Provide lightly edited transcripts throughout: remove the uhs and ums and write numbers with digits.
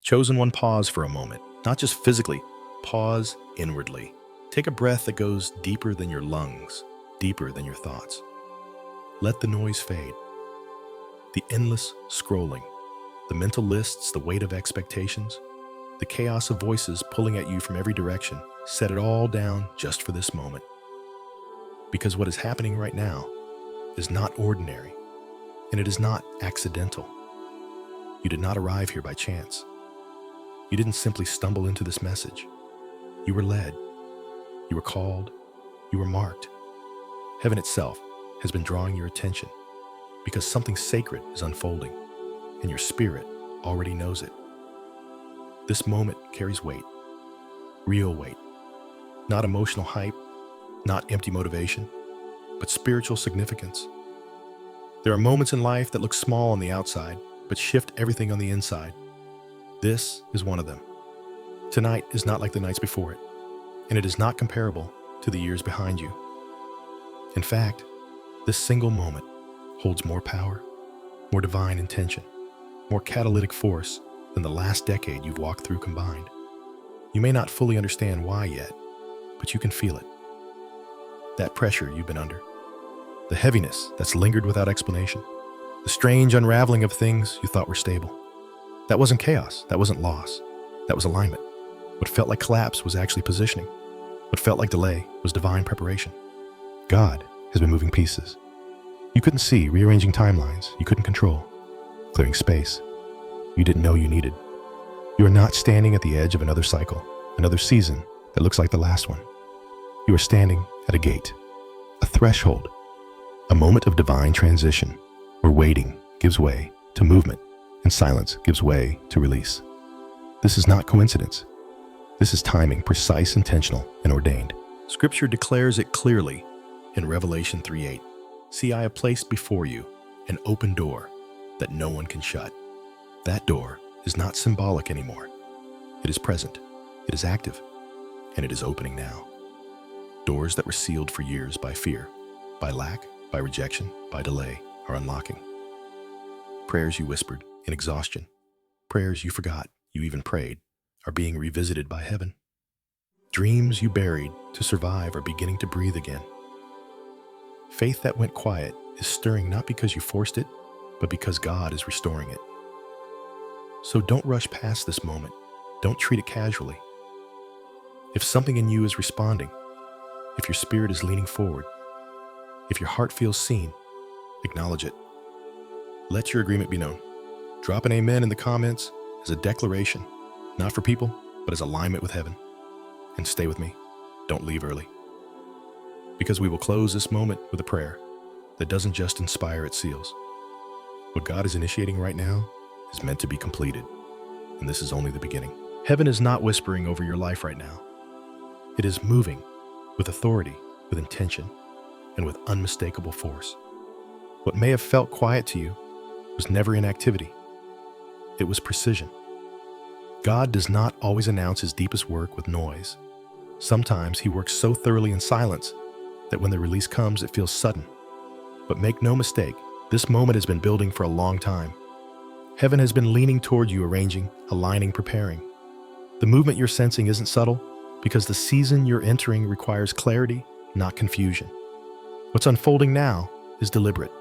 Chosen one, pause for a moment, not just physically, pause inwardly. Take a breath that goes deeper than your lungs, deeper than your thoughts. Let the noise fade. The endless scrolling, the mental lists, the weight of expectations, the chaos of voices pulling at you from every direction. Set it all down just for this moment. Because what is happening right now is not ordinary, and it is not accidental. You did not arrive here by chance. You didn't simply stumble into this message. You were led. You were called. You were marked. Heaven itself has been drawing your attention because something sacred is unfolding, and your spirit already knows it. This moment carries weight, real weight, not emotional hype, not empty motivation, but spiritual significance. There are moments in life that look small on the outside, but shift everything on the inside. This is one of them. Tonight is not like the nights before it, and it is not comparable to the years behind you. In fact, this single moment holds more power, more divine intention, more catalytic force than the last decade you've walked through combined. You may not fully understand why yet, but you can feel it. That pressure you've been under, the heaviness that's lingered without explanation, the strange unraveling of things you thought were stable. That wasn't chaos, that wasn't loss, that was alignment. What felt like collapse was actually positioning. What felt like delay was divine preparation. God has been moving pieces. You couldn't see, rearranging timelines you couldn't control, clearing space you didn't know you needed. You are not standing at the edge of another cycle, another season that looks like the last one. You are standing at a gate, a threshold, a moment of divine transition where waiting gives way to movement and silence gives way to release. This is not coincidence. This is timing, precise, intentional, and ordained. Scripture declares it clearly in Revelation 3:8. See, I have placed before you an open door that no one can shut. That door is not symbolic anymore. It is present, it is active, and it is opening now. Doors that were sealed for years by fear, by lack, by rejection, by delay are unlocking. Prayers you whispered in exhaustion, prayers you forgot you even prayed, are being revisited by heaven. Dreams you buried to survive are beginning to breathe again. Faith that went quiet is stirring not because you forced it, but because God is restoring it. So don't rush past this moment. Don't treat it casually. If something in you is responding, if your spirit is leaning forward, if your heart feels seen, acknowledge it. Let your agreement be known. Drop an amen in the comments as a declaration, not for people, but as alignment with heaven. And stay with me. Don't leave early. Because we will close this moment with a prayer that doesn't just inspire, it seals. What God is initiating right now is meant to be completed, and this is only the beginning. Heaven is not whispering over your life right now. It is moving with authority, with intention, and with unmistakable force. What may have felt quiet to you was never inactivity. It was precision. God does not always announce his deepest work with noise. Sometimes he works so thoroughly in silence that when the release comes, it feels sudden. But make no mistake, this moment has been building for a long time. Heaven has been leaning toward you, arranging, aligning, preparing. The movement you're sensing isn't subtle because the season you're entering requires clarity, not confusion. What's unfolding now is deliberate.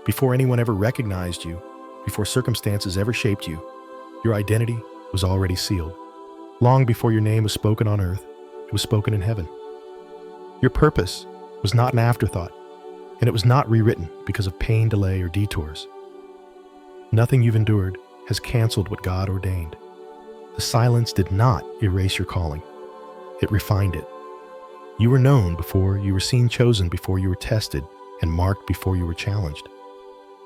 Before anyone ever recognized you, before circumstances ever shaped you, your identity was already sealed. Long before your name was spoken on earth, it was spoken in heaven. Your purpose was not an afterthought, and it was not rewritten because of pain, delay, or detours. Nothing you've endured has canceled what God ordained. The silence did not erase your calling. It refined it. You were known before you were seen, chosen before you were tested, and marked before you were challenged.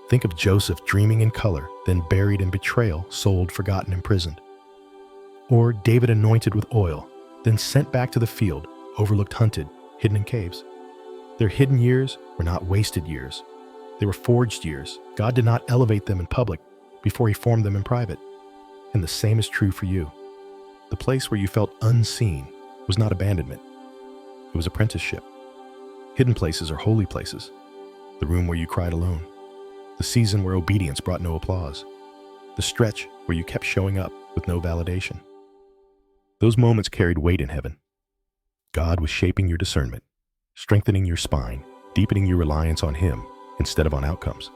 Think of Joseph dreaming in color, then buried in betrayal, sold, forgotten, imprisoned. Or David anointed with oil, then sent back to the field, overlooked, hunted, hidden in caves. Their hidden years were not wasted years. They were forged years. God did not elevate them in public before he formed them in private. And the same is true for you. The place where you felt unseen was not abandonment. It was apprenticeship. Hidden places are holy places. The room where you cried alone. The season where obedience brought no applause. The stretch where you kept showing up with no validation. Those moments carried weight in heaven. God was shaping your discernment, strengthening your spine, deepening your reliance on Him instead of on outcomes.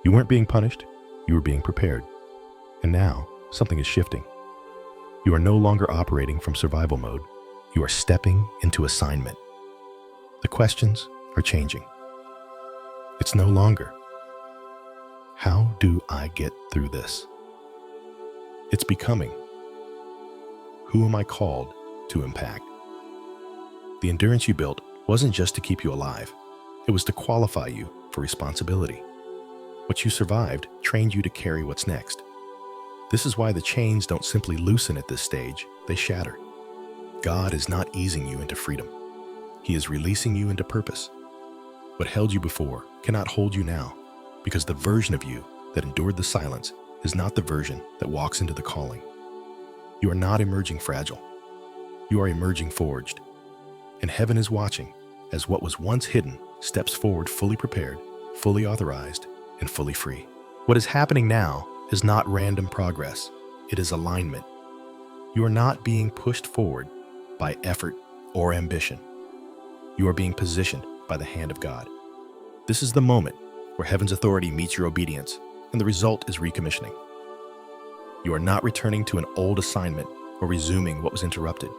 You weren't being punished, you were being prepared. And now, something is shifting. You are no longer operating from survival mode. You are stepping into assignment. The questions are changing. It's no longer, how do I get through this? It's becoming, who am I called to impact? The endurance you built wasn't just to keep you alive. It was to qualify you for responsibility. What you survived trained you to carry what's next. This is why the chains don't simply loosen at this stage, they shatter. God is not easing you into freedom. He is releasing you into purpose. What held you before cannot hold you now, because the version of you that endured the silence is not the version that walks into the calling. You are not emerging fragile. You are emerging forged. And heaven is watching as what was once hidden steps forward fully prepared, fully authorized, and fully free. What is happening now is not random progress. It is alignment. You are not being pushed forward by effort or ambition. You are being positioned by the hand of God. This is the moment where heaven's authority meets your obedience, and the result is recommissioning. You are not returning to an old assignment or resuming what was interrupted.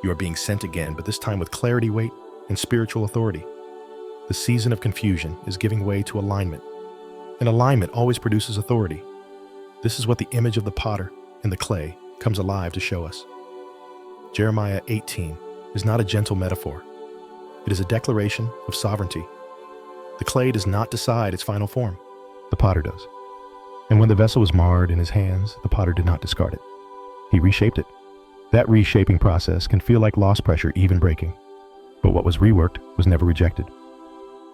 You are being sent again, but this time with clarity, weight, and spiritual authority. The season of confusion is giving way to alignment, and alignment always produces authority. This is what the image of the potter and the clay comes alive to show us. Jeremiah 18 is not a gentle metaphor. It is a declaration of sovereignty. The clay does not decide its final form. The potter does. And when the vessel was marred in his hands, the potter did not discard it. He reshaped it. That reshaping process can feel like lost pressure, even breaking. But what was reworked was never rejected.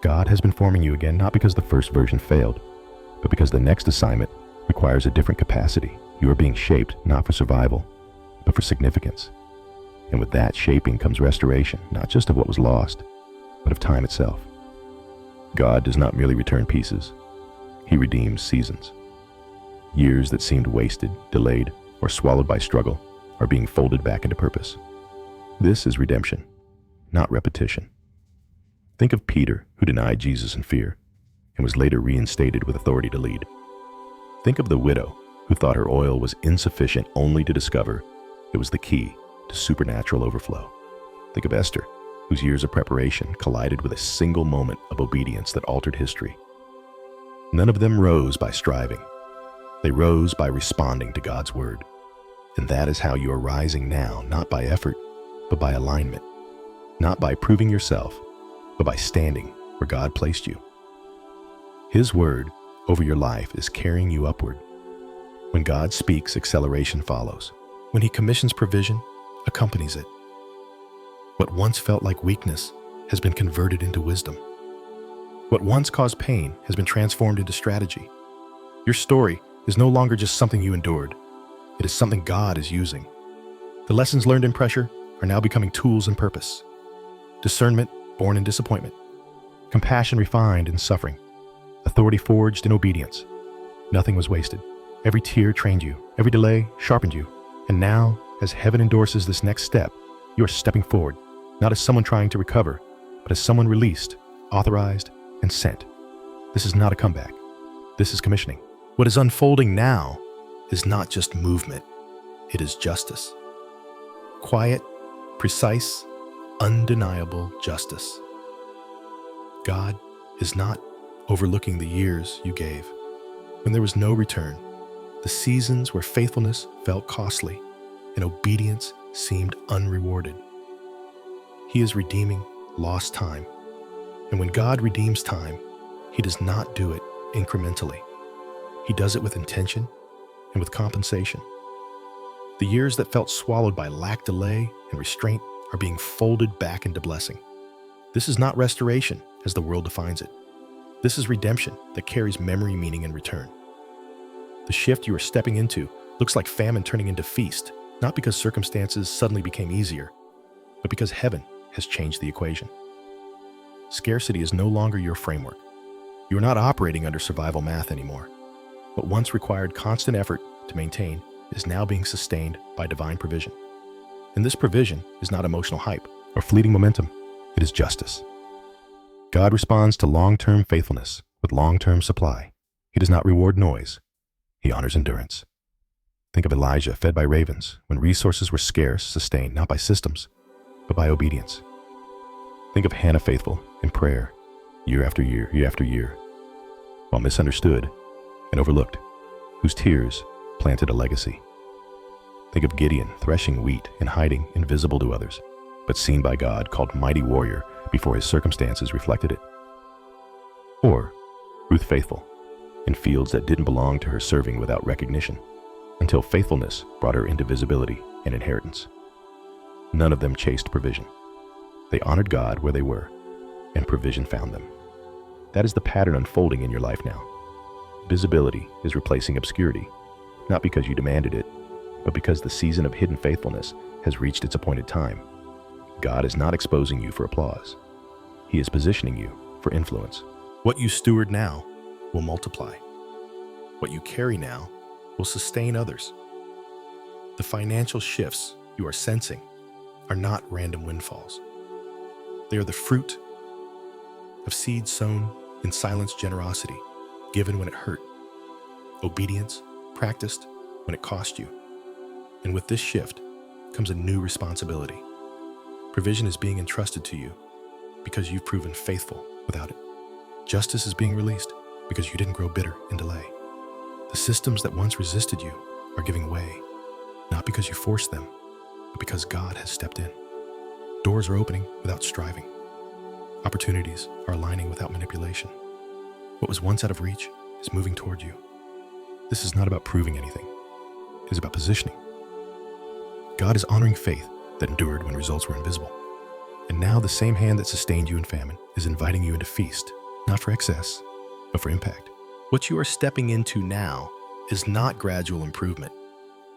God has been forming you again, not because the first version failed, but because the next assignment requires a different capacity. You are being shaped not for survival, but for significance. And with that shaping comes restoration, not just of what was lost, but of time itself. God does not merely return pieces. He redeems seasons. Years that seemed wasted, delayed, or swallowed by struggle are being folded back into purpose. This is redemption, not repetition. Think of Peter, who denied Jesus in fear and was later reinstated with authority to lead. Think of the widow who thought her oil was insufficient only to discover it was the key to supernatural overflow. Think of Esther, whose years of preparation collided with a single moment of obedience that altered history. None of them rose by striving. They rose by responding to God's word. And that is how you are rising now, not by effort, but by alignment. Not by proving yourself, but by standing where God placed you. His word over your life is carrying you upward. When God speaks, acceleration follows. When He commissions provision, accompanies it. What once felt like weakness has been converted into wisdom. What once caused pain has been transformed into strategy. Your story is no longer just something you endured. It is something God is using. The lessons learned in pressure are now becoming tools in purpose. Discernment born in disappointment. Compassion refined in suffering. Authority forged in obedience. Nothing was wasted. Every tear trained you. Every delay sharpened you. And now, as heaven endorses this next step, you are stepping forward, not as someone trying to recover, but as someone released, authorized, and sent. This is not a comeback. This is commissioning. What is unfolding now is not just movement. It is justice. Quiet, precise, undeniable justice. God is not overlooking the years you gave, when there was no return, the seasons where faithfulness felt costly and obedience seemed unrewarded. He is redeeming lost time. And when God redeems time, He does not do it incrementally. He does it with intention and with compensation. The years that felt swallowed by lack, delay, and restraint are being folded back into blessing. This is not restoration as the world defines it. This is redemption that carries memory, meaning, and return. The shift you are stepping into looks like famine turning into feast, not because circumstances suddenly became easier, but because heaven has changed the equation. Scarcity is no longer your framework. You are not operating under survival math anymore. What once required constant effort to maintain is now being sustained by divine provision. And this provision is not emotional hype or fleeting momentum. It is justice. God responds to long-term faithfulness with long-term supply. He does not reward noise. He honors endurance. Think of Elijah fed by ravens when resources were scarce, sustained not by systems, but by obedience. Think of Hannah faithful in prayer, year after year, year after year, while misunderstood and overlooked, whose tears planted a legacy. Think of Gideon threshing wheat and hiding, invisible to others, but seen by God, called mighty warrior before his circumstances reflected it. Or Ruth faithful in fields that didn't belong to her, serving without recognition, until faithfulness brought her into visibility and inheritance. None of them chased provision. They honored God where they were, and provision found them. That is the pattern unfolding in your life now. Visibility is replacing obscurity, not because you demanded it, but because the season of hidden faithfulness has reached its appointed time. God is not exposing you for applause. He is positioning you for influence. What you steward now will multiply. What you carry now will sustain others. The financial shifts you are sensing are not random windfalls. They are the fruit of seeds sown in silence, generosity, given when it hurt, obedience practiced when it cost you. And with this shift comes a new responsibility. Provision is being entrusted to you because you've proven faithful without it. Justice is being released because you didn't grow bitter in delay. The systems that once resisted you are giving way, not because you forced them, but because God has stepped in. Doors are opening without striving. Opportunities are aligning without manipulation. What was once out of reach is moving toward you. This is not about proving anything. It is about positioning. God is honoring faith that endured when results were invisible. And now the same hand that sustained you in famine is inviting you into feast, not for excess, but for impact. What you are stepping into now is not gradual improvement.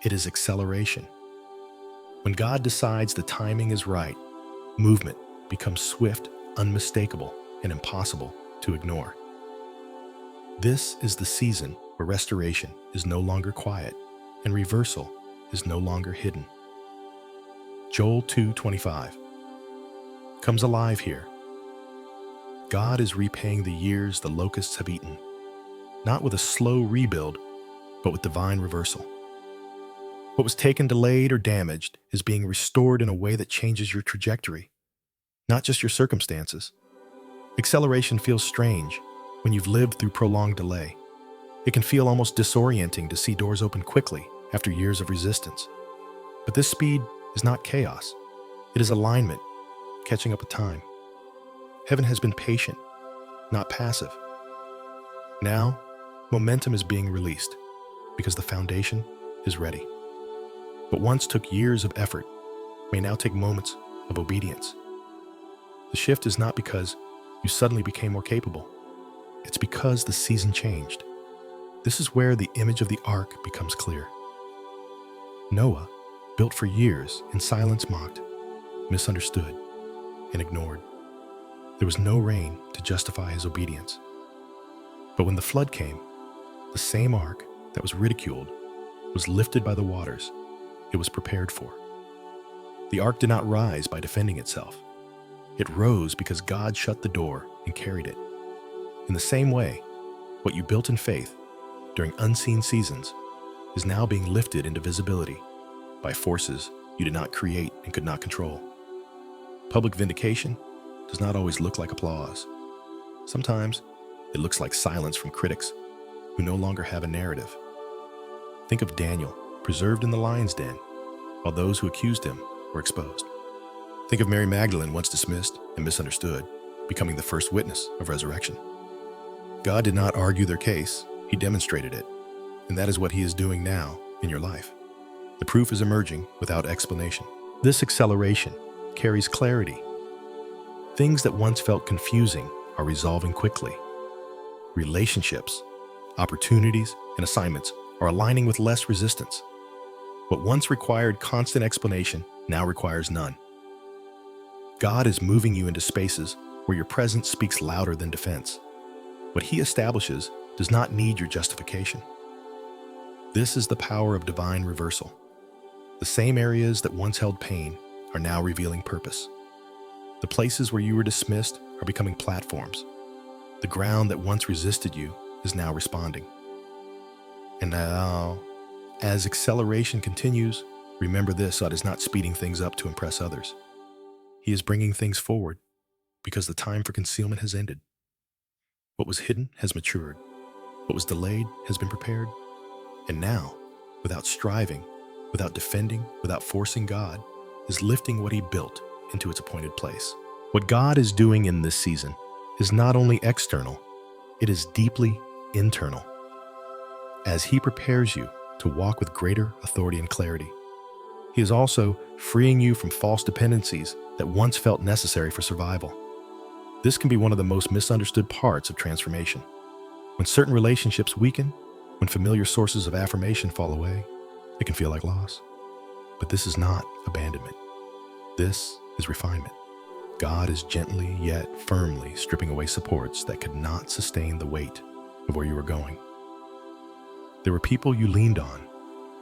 It is acceleration. When God decides the timing is right, movement becomes swift, unmistakable, and impossible to ignore. This is the season where restoration is no longer quiet and reversal is no longer hidden. Joel 2:25 comes alive here. God is repaying the years the locusts have eaten, not with a slow rebuild, but with divine reversal. What was taken, delayed, or damaged is being restored in a way that changes your trajectory, not just your circumstances. Acceleration feels strange when you've lived through prolonged delay. It can feel almost disorienting to see doors open quickly after years of resistance. But this speed is not chaos. It is alignment, catching up with time. Heaven has been patient, not passive. Now, momentum is being released because the foundation is ready. What once took years of effort may now take moments of obedience. The shift is not because you suddenly became more capable. It's because the season changed. This is where the image of the ark becomes clear. Noah, built for years in silence, mocked, misunderstood, and ignored. There was no rain to justify his obedience. But when the flood came, the same ark that was ridiculed was lifted by the waters it was prepared for. The ark did not rise by defending itself. It rose because God shut the door and carried it. In the same way, what you built in faith during unseen seasons is now being lifted into visibility by forces you did not create and could not control. Public vindication does not always look like applause. Sometimes it looks like silence from critics who no longer have a narrative. Think of Daniel, preserved in the lion's den, while those who accused him were exposed. Think of Mary Magdalene, once dismissed and misunderstood, becoming the first witness of resurrection. God did not argue their case, He demonstrated it, and that is what He is doing now in your life. The proof is emerging without explanation. This acceleration carries clarity. Things that once felt confusing are resolving quickly. Relationships, opportunities, and assignments are aligning with less resistance. What once required constant explanation now requires none. God is moving you into spaces where your presence speaks louder than defense. What He establishes does not need your justification. This is the power of divine reversal. The same areas that once held pain are now revealing purpose. The places where you were dismissed are becoming platforms. The ground that once resisted you is now responding. And now, as acceleration continues, remember this: God is not speeding things up to impress others. He is bringing things forward because the time for concealment has ended. What was hidden has matured. What was delayed has been prepared. And now, without striving, without defending, without forcing, God is lifting what He built into its appointed place. What God is doing in this season is not only external, it is deeply internal. As He prepares you to walk with greater authority and clarity, He is also freeing you from false dependencies that once felt necessary for survival. This can be one of the most misunderstood parts of transformation. When certain relationships weaken, when familiar sources of affirmation fall away, it can feel like loss. But this is not abandonment. This is refinement. God is gently yet firmly stripping away supports that could not sustain the weight of where you were going. There were people you leaned on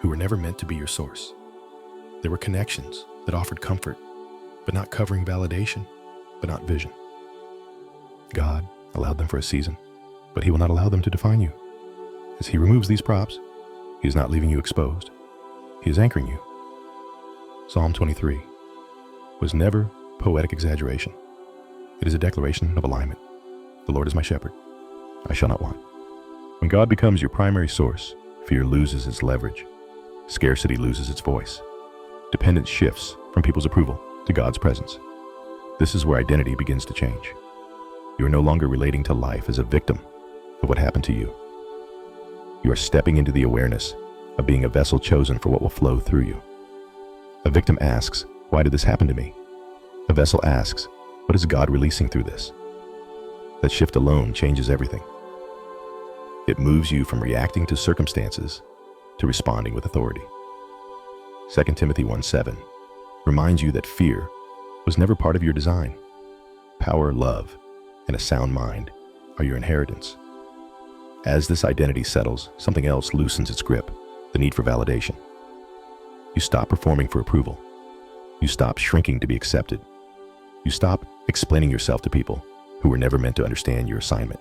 who were never meant to be your source. There were connections that offered comfort, but not covering validation, but not vision. God allowed them for a season, but He will not allow them to define you. As He removes these props, He is not leaving you exposed. He is anchoring you. Psalm 23 was never poetic exaggeration. It is a declaration of alignment. The Lord is my shepherd. I shall not want. When God becomes your primary source, fear loses its leverage. Scarcity loses its voice. Dependence shifts from people's approval to God's presence. This is where identity begins to change. You are no longer relating to life as a victim of what happened to you. You are stepping into the awareness of being a vessel chosen for what will flow through you. A victim asks, "Why did this happen to me?" A vessel asks, "What is God releasing through this?" That shift alone changes everything. It moves you from reacting to circumstances to responding with authority. 2 Timothy 1:7 reminds you that fear was never part of your design. Power, love, and a sound mind are your inheritance. As this identity settles, something else loosens its grip: the need for validation. You stop performing for approval. You stop shrinking to be accepted. You stop explaining yourself to people who were never meant to understand your assignment.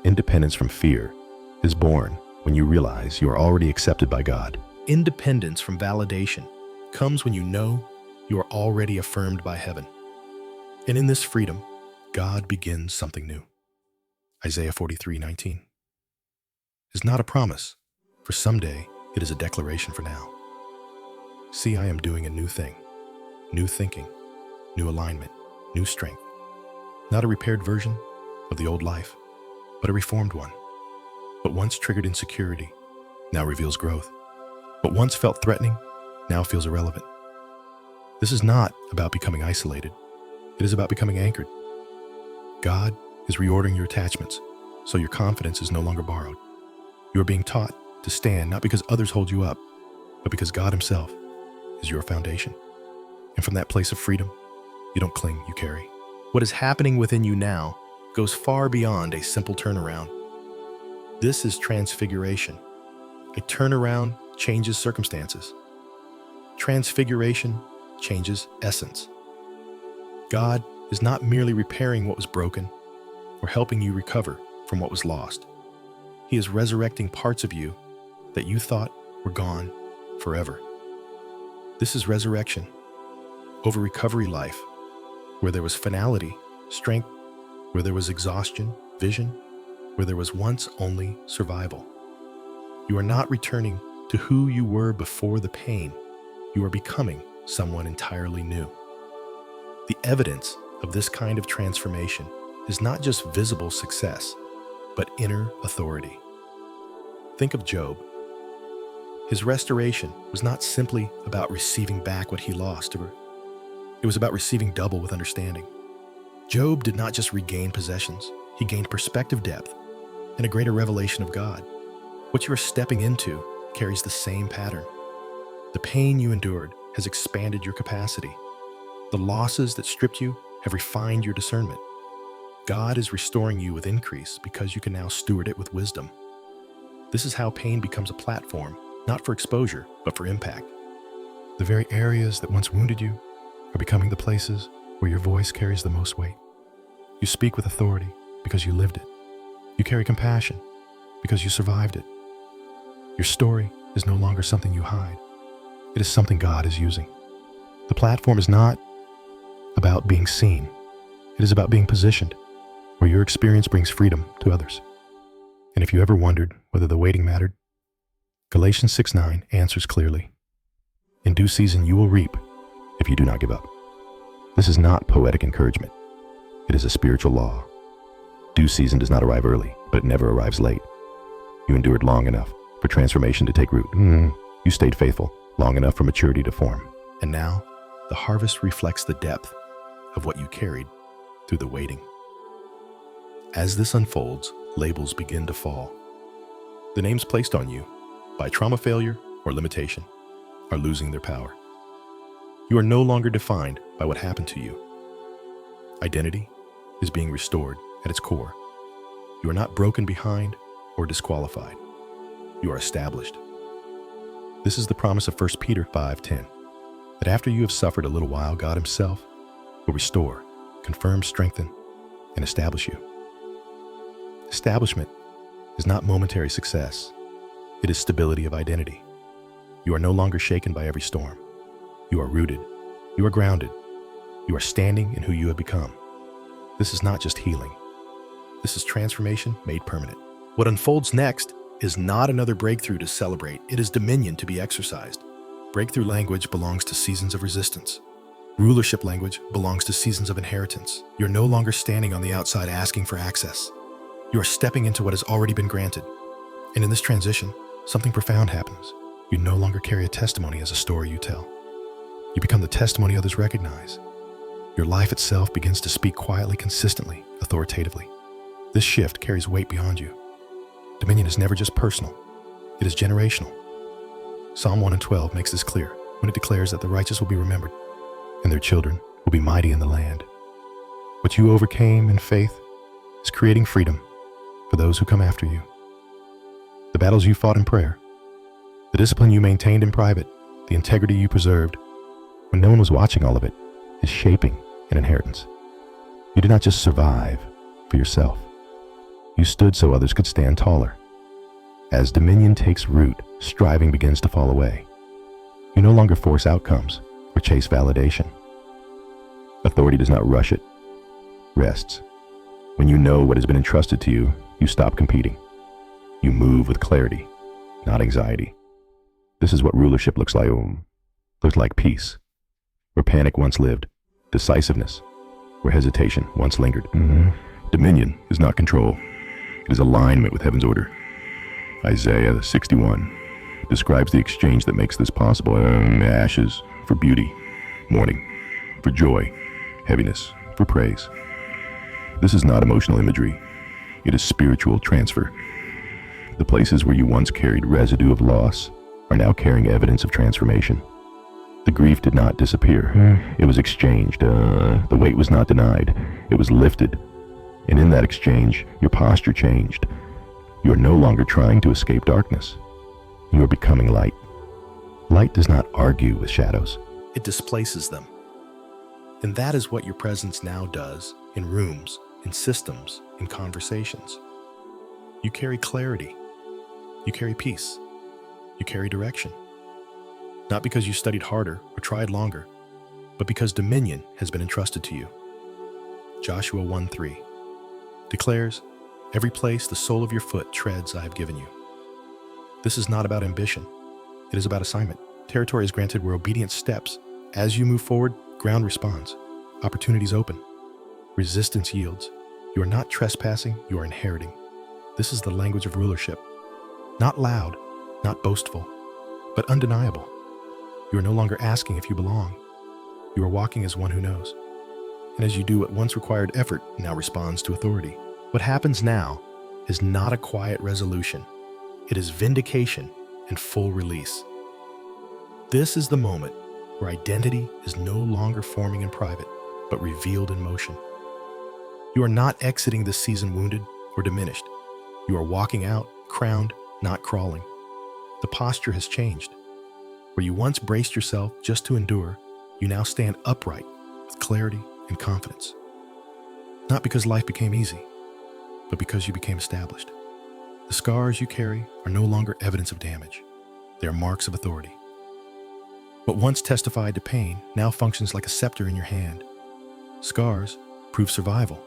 Independence from fear is born when you realize you are already accepted by God. Independence from validation comes when you know you are already affirmed by heaven. And in this freedom, God begins something new. Isaiah 43:19 is not a promise for someday, it is a declaration for now. See, I am doing a new thing, new thinking, new alignment, new strength. Not a repaired version of the old life, but a reformed one. What once triggered insecurity now reveals growth. What once felt threatening now feels irrelevant. This is not about becoming isolated. It is about becoming anchored. God is reordering your attachments, so your confidence is no longer borrowed. You are being taught to stand not because others hold you up, but because God Himself is your foundation. And from that place of freedom, you don't cling, you carry. What is happening within you now goes far beyond a simple turnaround. This is transfiguration. A turnaround changes circumstances. Transfiguration changes essence. God is not merely repairing what was broken or helping you recover from what was lost. He is resurrecting parts of you that you thought were gone forever. This is resurrection over recovery life, where there was finality, strength, where there was exhaustion, vision, where there was once only survival. You are not returning to who you were before the pain. You are becoming someone entirely new. The evidence of this kind of transformation is not just visible success, but inner authority. Think of Job. His restoration was not simply about receiving back what he lost. It was about receiving double with understanding. Job did not just regain possessions. He gained perspective depth and a greater revelation of God. What you are stepping into carries the same pattern. The pain you endured has expanded your capacity. The losses that stripped you have refined your discernment. God is restoring you with increase because you can now steward it with wisdom. This is how pain becomes a platform, not for exposure, but for impact. The very areas that once wounded you are becoming the places where your voice carries the most weight. You speak with authority because you lived it. You carry compassion because you survived it. Your story is no longer something you hide. It is something God is using. The platform is not about being seen. It is about being positioned where your experience brings freedom to others. And if you ever wondered whether the waiting mattered, Galatians 6:9 answers clearly. In due season you will reap if you do not give up. This is not poetic encouragement. It is a spiritual law. Due season does not arrive early, but it never arrives late. You endured long enough for transformation to take root. You stayed faithful long enough for maturity to form. And now, the harvest reflects the depth of what you carried through the waiting. As this unfolds, labels begin to fall. The names placed on you by trauma, failure, or limitation are losing their power. You are no longer defined by what happened to you. Identity is being restored at its core. You are not broken behind or disqualified. You are established. This is the promise of 1 Peter 5:10, that after you have suffered a little while, God himself will restore, confirm, strengthen, and establish you. Establishment is not momentary success. It is stability of identity. You are no longer shaken by every storm. You are rooted. You are grounded. You are standing in who you have become. This is not just healing. This is transformation made permanent. What unfolds next is not another breakthrough to celebrate. It is dominion to be exercised. Breakthrough language belongs to seasons of resistance. Rulership language belongs to seasons of inheritance. You're no longer standing on the outside asking for access. You are stepping into what has already been granted. And in this transition, something profound happens. You no longer carry a testimony as a story you tell. You become the testimony others recognize. Your life itself begins to speak quietly, consistently, authoritatively. This shift carries weight beyond you. Dominion is never just personal. It is generational. Psalm 1:12 makes this clear when it declares that the righteous will be remembered and their children will be mighty in the land. What you overcame in faith is creating freedom for those who come after you. The battles you fought in prayer, the discipline you maintained in private, the integrity you preserved when no one was watching all of it, is shaping an inheritance. You did not just survive for yourself. You stood so others could stand taller. As dominion takes root, striving begins to fall away. You no longer force outcomes or chase validation. Authority does not rush it, rests. When you know what has been entrusted to you, you stop competing. You move with clarity, not anxiety. This is what rulership looks like. Looks like peace, where panic once lived, decisiveness, where hesitation once lingered. Dominion is not control. It is alignment with heaven's order. Isaiah 61 describes the exchange that makes this possible. Ashes for beauty, mourning for joy, heaviness for praise. This is not emotional imagery. It is spiritual transfer. The places where you once carried residue of loss are now carrying evidence of transformation. The grief did not disappear. It was exchanged. The weight was not denied. It was lifted. And in that exchange, your posture changed. You are no longer trying to escape darkness. You are becoming light. Light does not argue with shadows. It displaces them. And that is what your presence now does in rooms, in systems, in conversations. You carry clarity. You carry peace. You carry direction. Not because you studied harder or tried longer, but because dominion has been entrusted to you. Joshua 1:3 declares, "Every place the sole of your foot treads I have given you." This is not about ambition. It is about assignment. Territory is granted where obedience steps. As you move forward, ground responds. Opportunities open. Resistance yields. You are not trespassing, you are inheriting. This is the language of rulership. Not loud, not boastful, but undeniable. You are no longer asking if you belong. You are walking as one who knows. And as you do what once required effort, now responds to authority. What happens now is not a quiet resolution. It is vindication and full release. This is the moment where identity is no longer forming in private, but revealed in motion. You are not exiting this season wounded or diminished. You are walking out, crowned, not crawling. The posture has changed. Where you once braced yourself just to endure, you now stand upright with clarity and confidence. Not because life became easy, but because you became established. The scars you carry are no longer evidence of damage. They are marks of authority. What once testified to pain now functions like a scepter in your hand. Scars prove survival,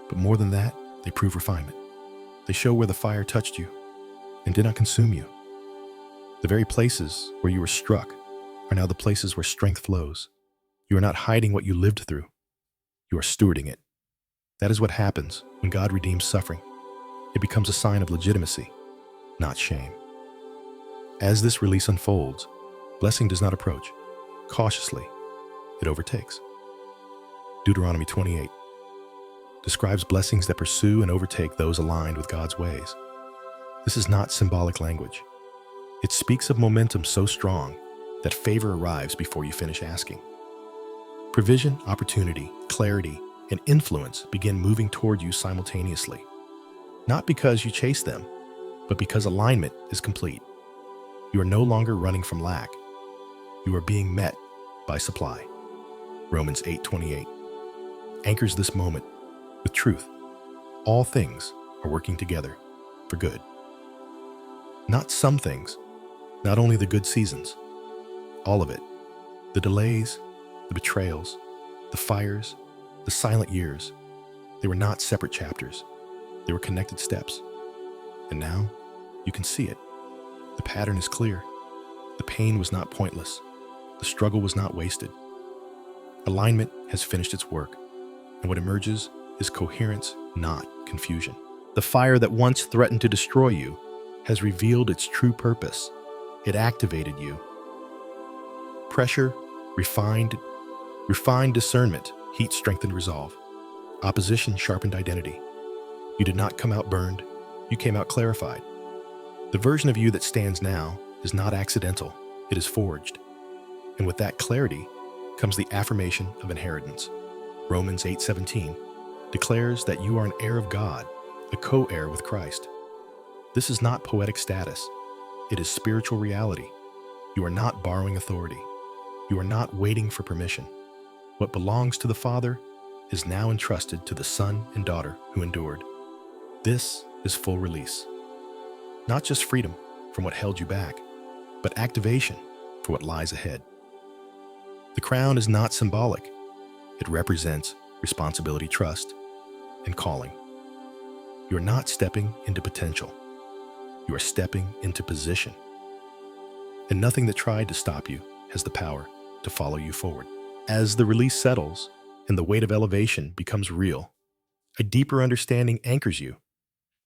but more than that, they prove refinement. They show where the fire touched you and did not consume you. The very places where you were struck are now the places where strength flows. You are not hiding what you lived through. You are stewarding it. That is what happens when God redeems suffering. It becomes a sign of legitimacy, not shame. As this release unfolds, blessing does not approach. Cautiously, it overtakes. Deuteronomy 28 describes blessings that pursue and overtake those aligned with God's ways. This is not symbolic language. It speaks of momentum so strong that favor arrives before you finish asking. Provision, opportunity, clarity, and influence begin moving toward you simultaneously. Not because you chase them, but because alignment is complete. You are no longer running from lack. You are being met by supply. Romans 8:28 anchors this moment with truth. All things are working together for good. Not some things, not only the good seasons, all of it. The delays, the betrayals, the fires, the silent years, they were not separate chapters. They were connected steps. And now, you can see it. The pattern is clear. The pain was not pointless. The struggle was not wasted. Alignment has finished its work, and what emerges is coherence, not confusion. The fire that once threatened to destroy you has revealed its true purpose. It activated you. Pressure, refined discernment, heat strengthened resolve. Opposition sharpened identity. You did not come out burned, you came out clarified. The version of you that stands now is not accidental, it is forged. And with that clarity comes the affirmation of inheritance. Romans 8:17 declares that you are an heir of God, a co-heir with Christ. This is not poetic status, it is spiritual reality. You are not borrowing authority. You are not waiting for permission. What belongs to the Father is now entrusted to the Son and daughter who endured. This is full release. Not just freedom from what held you back, but activation for what lies ahead. The crown is not symbolic. It represents responsibility, trust, and calling. You are not stepping into potential. You are stepping into position. And nothing that tried to stop you has the power to follow you forward. As the release settles and the weight of elevation becomes real, a deeper understanding anchors you.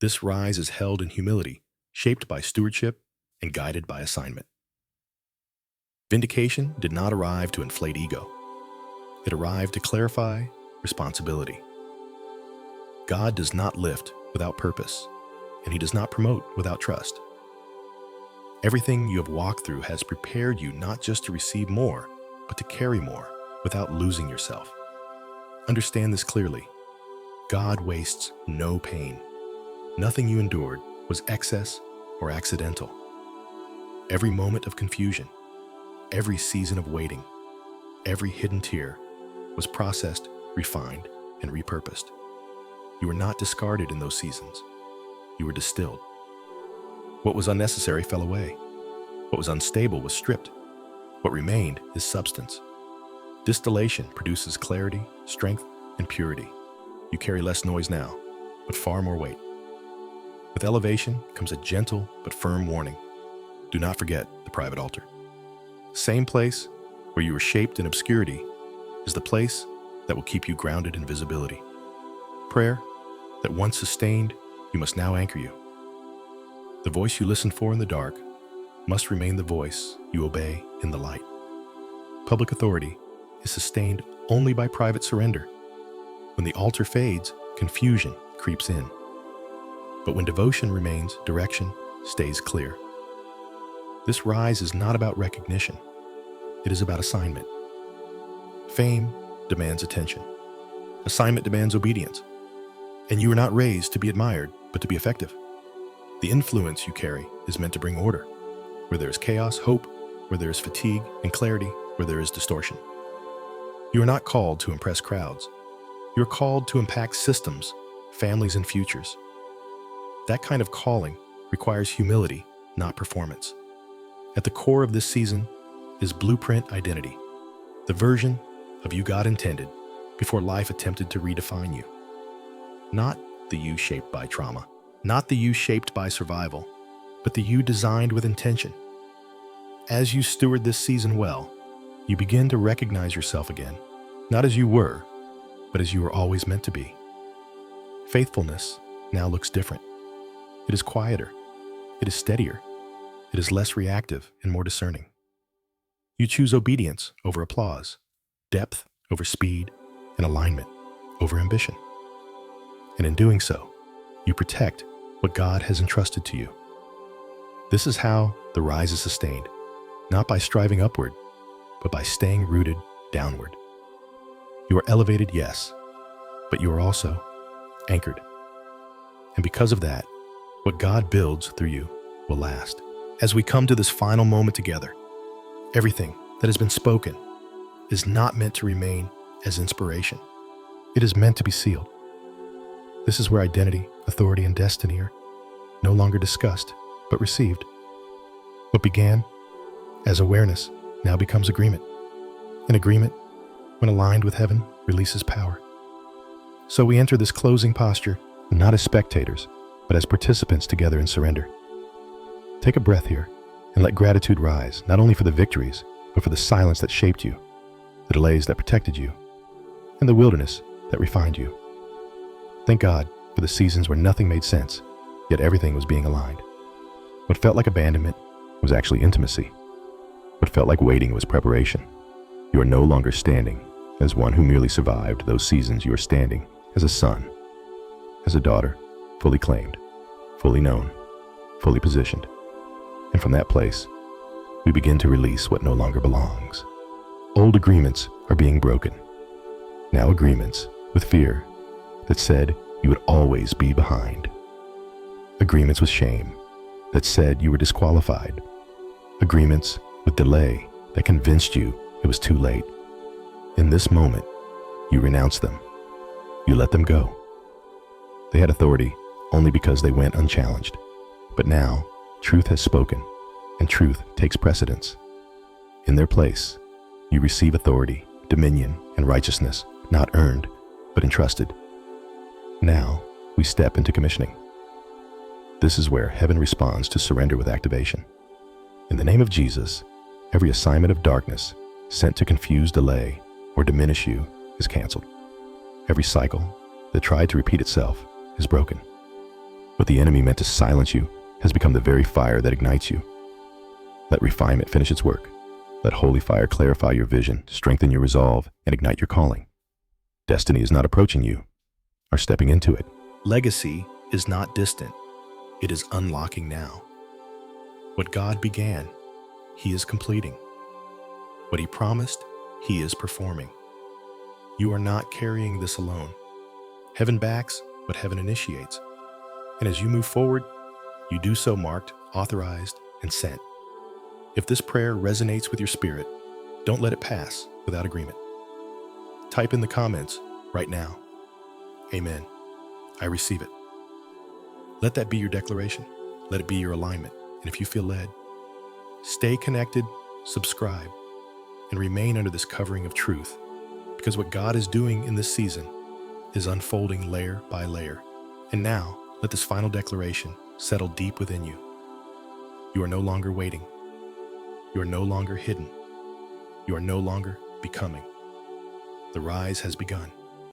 This rise is held in humility, shaped by stewardship and guided by assignment. Vindication did not arrive to inflate ego. It arrived to clarify responsibility. God does not lift without purpose, and He does not promote without trust. Everything you have walked through has prepared you not just to receive more, but to carry more without losing yourself. Understand this clearly. God wastes no pain. Nothing you endured was excess or accidental. Every moment of confusion, every season of waiting, every hidden tear was processed, refined, and repurposed. You were not discarded in those seasons. You were distilled. What was unnecessary fell away. What was unstable was stripped. What remained is substance. Distillation produces clarity, strength, and purity. You carry less noise now, but far more weight. With elevation comes a gentle but firm warning. Do not forget the private altar. Same place where you were shaped in obscurity is the place that will keep you grounded in visibility. Prayer that once sustained you must now anchor you. The voice you listened for in the dark must remain the voice you obey in the light. Public authority is sustained only by private surrender. When the altar fades, confusion creeps in. But when devotion remains, direction stays clear. This rise is not about recognition. It is about assignment. Fame demands attention. Assignment demands obedience. And you are not raised to be admired, but to be effective. The influence you carry is meant to bring order. Where there is chaos, hope. Where there is fatigue and clarity, where there is distortion. You are not called to impress crowds. You are called to impact systems, families, and futures. That kind of calling requires humility, not performance. At the core of this season is blueprint identity, the version of you God intended before life attempted to redefine you. Not the you shaped by trauma, not the you shaped by survival, but the you designed with intention. As you steward this season well, you begin to recognize yourself again, not as you were, but as you were always meant to be. Faithfulness now looks different. It is quieter. It is steadier. It is less reactive and more discerning. You choose obedience over applause, depth over speed, and alignment over ambition. And in doing so, you protect what God has entrusted to you. This is how the rise is sustained. Not by striving upward, but by staying rooted downward. You are elevated, yes, but you are also anchored. And because of that, what God builds through you will last. As we come to this final moment together, everything that has been spoken is not meant to remain as inspiration. It is meant to be sealed. This is where identity, authority, and destiny are no longer discussed, but received. What began as awareness now becomes agreement. An agreement, when aligned with heaven, releases power. So we enter this closing posture, not as spectators, but as participants together in surrender. Take a breath here and let gratitude rise, not only for the victories, but for the silence that shaped you, the delays that protected you, and the wilderness that refined you. Thank God for the seasons where nothing made sense, yet everything was being aligned. What felt like abandonment was actually intimacy. What felt like waiting was preparation. You are no longer standing as one who merely survived those seasons. You are standing as a son, as a daughter, fully claimed, fully known, fully positioned. And from that place, we begin to release what no longer belongs. Old agreements are being broken. Now agreements with fear that said you would always be behind. Agreements with shame that said you were disqualified. Agreements with delay that convinced you it was too late. In this moment, you renounce them. You let them go. They had authority only because they went unchallenged. But now, truth has spoken, and truth takes precedence. In their place, you receive authority, dominion, and righteousness, not earned, but entrusted. Now, we step into commissioning. This is where heaven responds to surrender with activation. In the name of Jesus, every assignment of darkness sent to confuse, delay, or diminish you is canceled. Every cycle that tried to repeat itself is broken. What the enemy meant to silence you has become the very fire that ignites you. Let refinement finish its work. Let holy fire clarify your vision, strengthen your resolve, and ignite your calling. Destiny is not approaching you, or stepping into it. Legacy is not distant. It is unlocking now. What God began, He is completing. What He promised, He is performing. You are not carrying this alone. Heaven backs what heaven initiates. And as you move forward, you do so marked, authorized, and sent. If this prayer resonates with your spirit, don't let it pass without agreement. Type in the comments right now, Amen. I receive it. Let that be your declaration. Let it be your alignment. And if you feel led, stay connected, subscribe, and remain under this covering of truth, because what God is doing in this season is unfolding layer by layer. And now, let this final declaration settle deep within you. You are no longer waiting. You are no longer hidden. You are no longer becoming. The rise has begun.